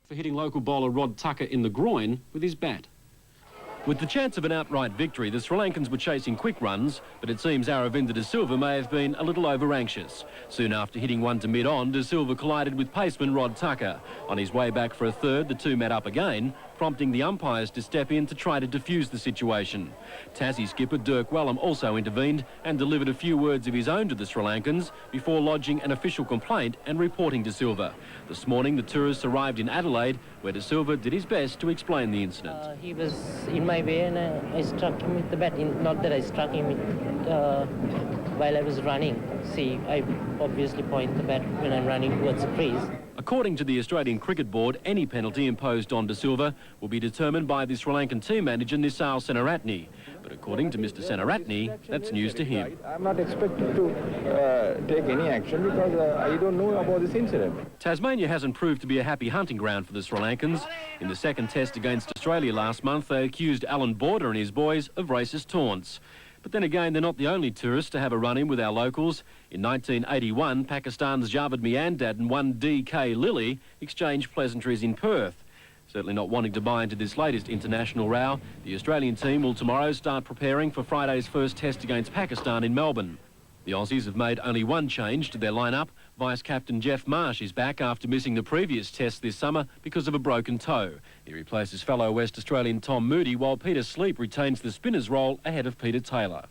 For hitting local bowler Rod Tucker in the groin with his bat. With the chance of an outright victory, the Sri Lankans were chasing quick runs, but it seems Aravinda De Silva may have been a little over-anxious. Soon after hitting one to mid-on, De Silva collided with paceman Rod Tucker. On his way back for a third, the two met up again, prompting the umpires to step in to try to defuse the situation. Tassie skipper Dirk Wellham also intervened and delivered a few words of his own to the Sri Lankans before lodging an official complaint and reporting De Silva. This morning, the tourists arrived in Adelaide, where De Silva did his best to explain the incident. He was in my way and I struck him with the bat. Not that I struck him while I was running. See, I obviously point the bat when I'm running towards the crease. According to the Australian Cricket Board, any penalty imposed on De Silva will be determined by the Sri Lankan team manager Nisal Senaratne. But according to Mr Senaratne, that's news to him. I'm not expected to take any action because I don't know about this incident. Tasmania hasn't proved to be a happy hunting ground for the Sri Lankans. In the second test against Australia last month, they accused Alan Border and his boys of racist taunts. But then again, they're not the only tourists to have a run-in with our locals. In 1981, Pakistan's Javed Miandad and one D.K. Lilly exchanged pleasantries in Perth. Certainly not wanting to buy into this latest international row, the Australian team will tomorrow start preparing for Friday's first test against Pakistan in Melbourne. The Aussies have made only one change to their lineup. Vice-captain Jeff Marsh is back after missing the previous test this summer because of a broken toe. He replaces fellow West Australian Tom Moody, while Peter Sleep retains the spinner's role ahead of Peter Taylor.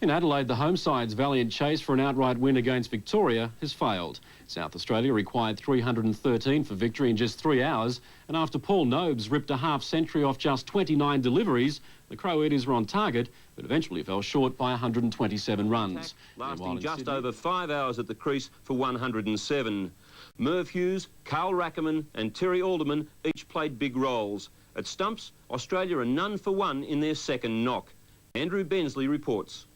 In Adelaide, the home side's valiant chase for an outright win against Victoria has failed. South Australia required 313 for victory in just 3 hours, and after Paul Nobes ripped a half-century off just 29 deliveries, the Crow Eaters were on target, but eventually fell short by 127 runs. Lasting just over 5 hours at the crease for 107. Merv Hughes, Carl Rackerman and Terry Alderman each played big roles. At stumps, Australia are none for one in their second knock. Andrew Bensley reports.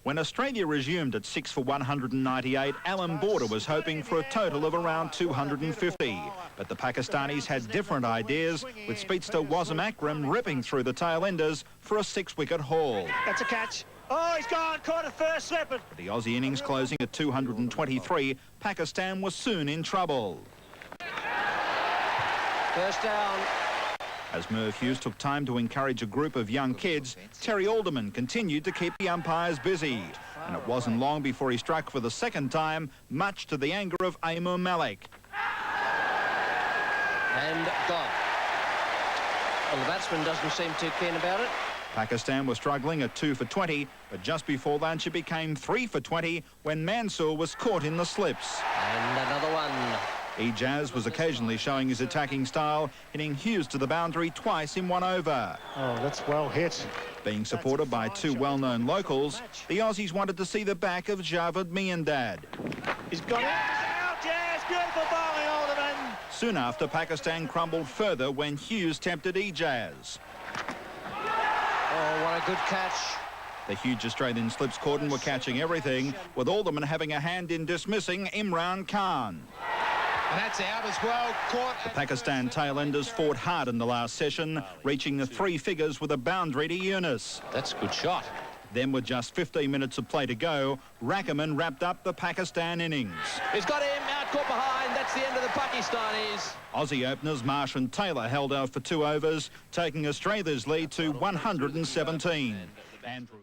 When Australia resumed at 6 for 198, Alan Border was hoping for a total of around 250. But the Pakistanis had different ideas, with speedster Wassim Akram ripping through the tail-enders for a 6-wicket haul. That's a catch. Oh, he's gone, caught it first, slipping. But the Aussie innings closing at 223, Pakistan was soon in trouble. First down. As Merv Hughes took time to encourage a group of young kids, Terry Alderman continued to keep the umpires busy. And it wasn't long before he struck for the second time, much to the anger of Amur Malik. And gone. Well, the batsman doesn't seem too keen about it. Pakistan was struggling at 2 for 20, but just before lunch it became 3 for 20 when Mansour was caught in the slips. And another one. Ijaz was occasionally showing his attacking style, hitting Hughes to the boundary twice in 1 over. Oh, that's well hit. Being supported by two well-known locals, the Aussies wanted to see the back of Javed Miandad. He's got it. Out, yes, beautiful bowling, Alderman. Soon after, Pakistan crumbled further when Hughes tempted Ijaz. Oh, what a good catch. The huge Australian slips cordon were catching everything, with Alderman having a hand in dismissing Imran Khan. And that's out as well. Caught. The Pakistan tailenders fought hard in the last session, reaching the 3 figures with a boundary to Yunus. That's a good shot. Then, with just 15 minutes of play to go, Rackerman wrapped up the Pakistan innings. He's got him out, caught behind. That's the end of the Pakistanis. Aussie openers Marsh and Taylor held out for 2 overs, taking Australia's lead to 117. Andrew.